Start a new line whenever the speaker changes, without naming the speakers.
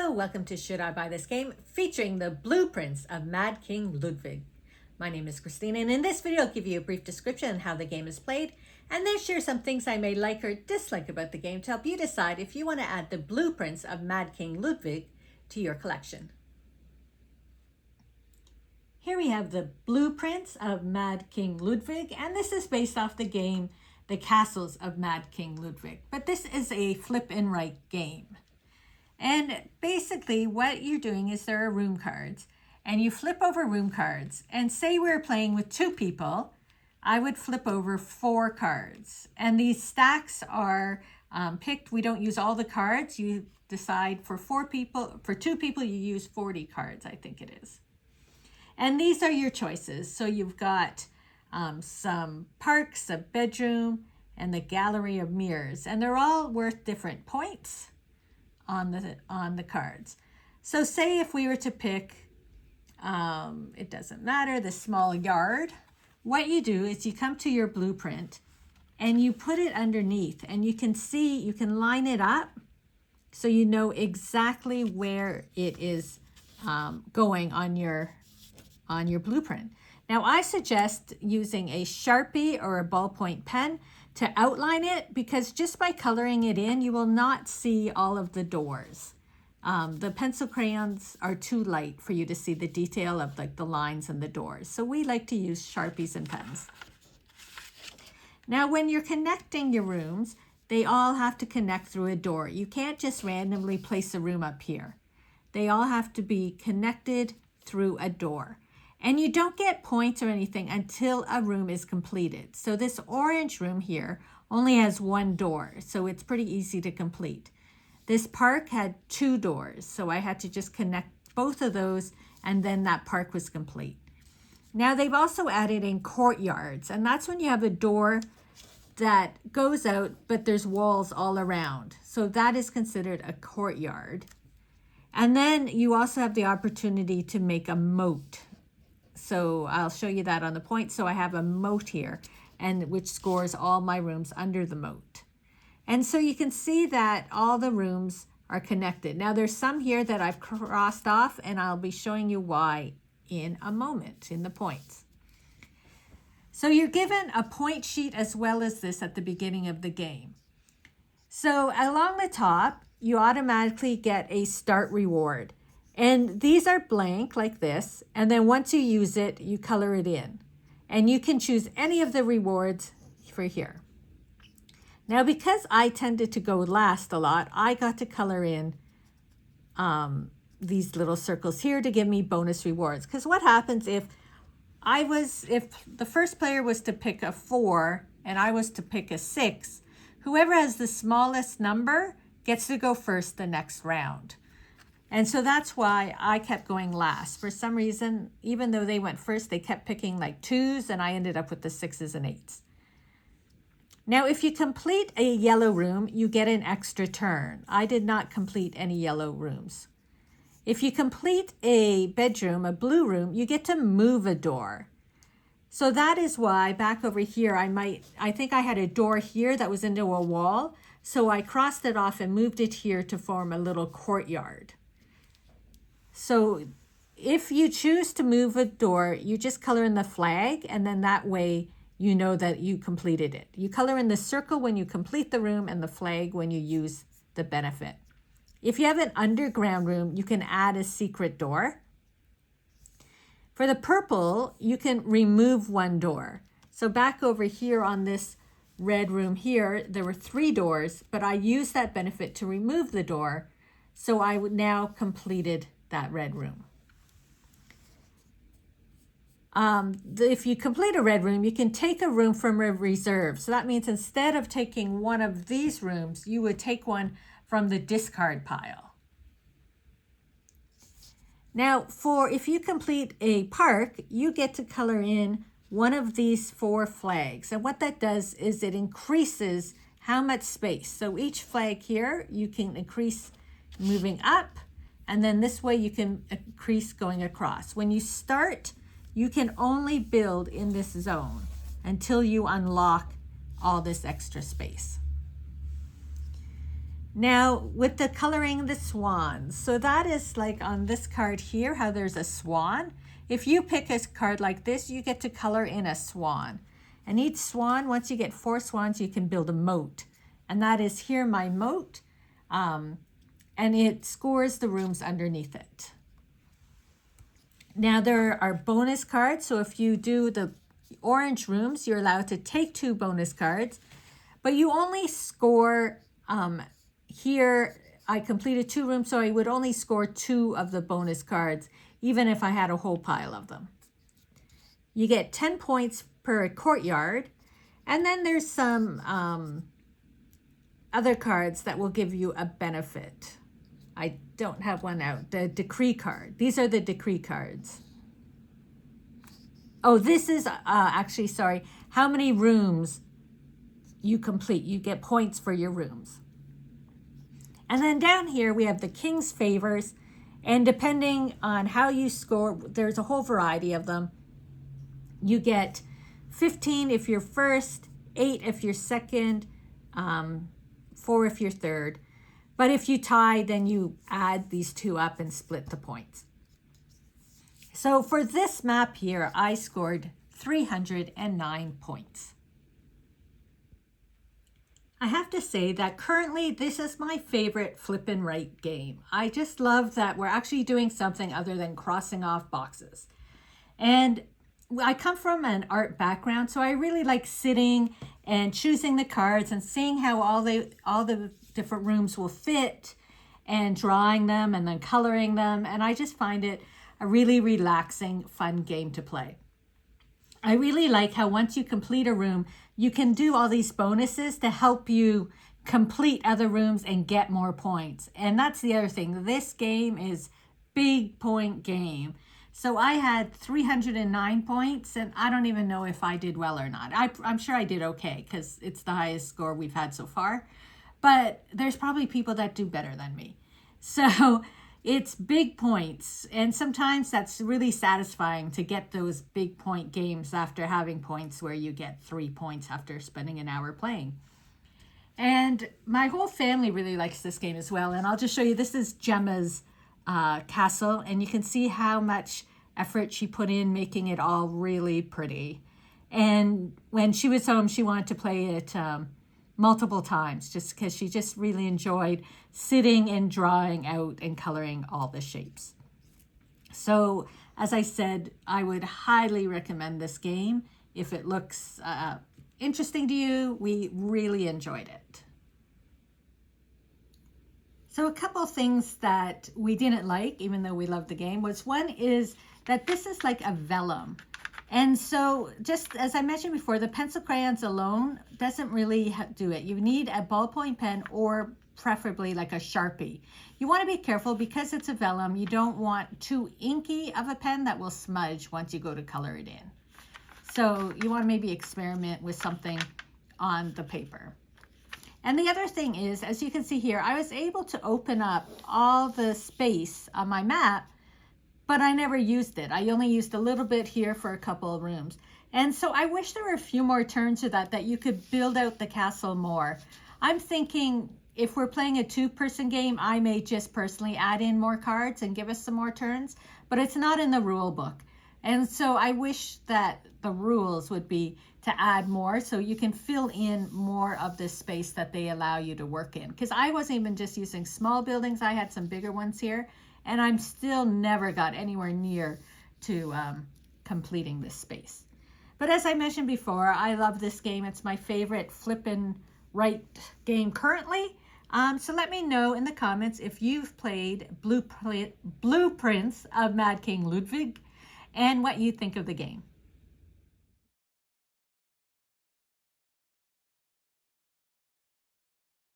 Hello, welcome to Should I Buy This Game, featuring the blueprints of Mad King Ludwig. My name is Christina, and in this video I'll give you a brief description on how the game is played, and then share some things I may like or dislike about the game to help you decide if you want to add the blueprints of Mad King Ludwig to your collection. Here we have the blueprints of Mad King Ludwig, and this is based off the game The Castles of Mad King Ludwig, but this is a flip and write game. And basically what you're doing is there are room cards and you flip over room cards, and say we're playing with 2 people, I would flip over 4 cards, and these stacks are picked. We don't use all the cards. You decide for 2 people you use 40 cards, I think it is. And these are your choices. So you've got some parks, a bedroom, and the gallery of mirrors, and they're all worth different points on the cards. So say if we were to pick, it doesn't matter, the small yard, what you do is you come to your blueprint and you put it underneath, and you can see, you can line it up so you know exactly where it is going on your blueprint. Now I suggest using a Sharpie or a ballpoint pen to outline it, because just by coloring it in, you will not see all of the doors. The pencil crayons are too light for you to see the detail of the lines and the doors. So we like to use Sharpies and pens. Now, when you're connecting your rooms, they all have to connect through a door. You can't just randomly place a room up here. They all have to be connected through a door. And you don't get points or anything until a room is completed. So this orange room here only has 1 door, so it's pretty easy to complete. This park had 2 doors, so I had to just connect both of those, and then that park was complete. Now they've also added in courtyards, and that's when you have a door that goes out, but there's walls all around. So that is considered a courtyard. And then you also have the opportunity to make a moat. So I'll show you that on the point. So I have a moat here, and which scores all my rooms under the moat. And so you can see that all the rooms are connected. Now there's some here that I've crossed off, and I'll be showing you why in a moment in the points. So you're given a point sheet as well as this at the beginning of the game. So along the top, you automatically get a start reward. And these are blank like this, and then once you use it, you color it in. And you can choose any of the rewards for here. Now, because I tended to go last a lot, I got to color in these little circles here to give me bonus rewards. Because what happens if the first player was to pick a 4 and I was to pick a 6, whoever has the smallest number gets to go first the next round. And so that's why I kept going last. For some reason, even though they went first, they kept picking like 2s, and I ended up with the 6s and 8s. Now, if you complete a yellow room, you get an extra turn. I did not complete any yellow rooms. If you complete a bedroom, a blue room, you get to move a door. So that is why back over here, I think I had a door here that was into a wall. So I crossed it off and moved it here to form a little courtyard. So if you choose to move a door, you just color in the flag, and then that way you know that you completed it. You color in the circle when you complete the room and the flag when you use the benefit. If you have an underground room, you can add a secret door. For the purple, you can remove 1 door. So back over here on this red room here, there were 3 doors, but I used that benefit to remove the door. So I would now completed that red room. If you complete a red room, you can take a room from a reserve. So that means instead of taking one of these rooms, you would take one from the discard pile. Now, if you complete a park, you get to color in one of these 4 flags. And what that does is it increases how much space. So each flag here, you can increase moving up, and then this way you can increase going across. When you start, you can only build in this zone until you unlock all this extra space. Now with the coloring the swans, so that is like on this card here, how there's a swan. If you pick a card like this, you get to color in a swan. And each swan, once you get 4 swans, you can build a moat. And that is here my moat. And it scores the rooms underneath it. Now there are bonus cards. So if you do the orange rooms, you're allowed to take 2 bonus cards. But you only score, here I completed 2 rooms, so I would only score 2 of the bonus cards, even if I had a whole pile of them. You get 10 points per courtyard. And then there's some other cards that will give you a benefit. I don't have one out. The decree card. These are the decree cards. Oh, this is actually, sorry, how many rooms you complete. You get points for your rooms. And then down here we have the king's favors. And depending on how you score, there's a whole variety of them. You get 15 if you're first, 8 if you're second, 4 if you're third. But if you tie, then you add these 2 up and split the points. So for this map here, I scored 309 points. I have to say that currently this is my favorite flip and write game. I just love that we're actually doing something other than crossing off boxes. And I come from an art background, so I really like sitting and choosing the cards and seeing how all the different rooms will fit and drawing them and then coloring them. And I just find it a really relaxing, fun game to play. I really like how once you complete a room, you can do all these bonuses to help you complete other rooms and get more points. And that's the other thing. This game is big point game. So I had 309 points, and I don't even know if I did well or not. I'm sure I did okay because it's the highest score we've had so far. But there's probably people that do better than me. So it's big points. And sometimes that's really satisfying to get those big point games after having points where you get 3 points after spending an hour playing. And my whole family really likes this game as well. And I'll just show you, this is Gemma's castle, and you can see how much effort she put in making it all really pretty. And when she was home, she wanted to play it multiple times just because she just really enjoyed sitting and drawing out and coloring all the shapes. So as I said, I would highly recommend this game. If it looks interesting to you, we really enjoyed it. So a couple things that we didn't like, even though we loved the game, was one is that this is like a vellum. And so just as I mentioned before, the pencil crayons alone doesn't really do it. You need a ballpoint pen or preferably like a Sharpie. You want to be careful because it's a vellum. You don't want too inky of a pen that will smudge once you go to color it in. So you want to maybe experiment with something on the paper. And the other thing is, as you can see here, I was able to open up all the space on my map, but I never used it. I only used a little bit here for a couple of rooms. And so I wish there were a few more turns to that you could build out the castle more. I'm thinking if we're playing a 2-person game, I may just personally add in more cards and give us some more turns, but it's not in the rule book. And so I wish that the rules would be to add more so you can fill in more of the space that they allow you to work in. Because I wasn't even just using small buildings, I had some bigger ones here, and I'm still never got anywhere near to completing this space. But as I mentioned before, I love this game. It's my favorite flip and write game currently. So let me know in the comments if you've played Blueprints of Mad King Ludwig and what you think of the game.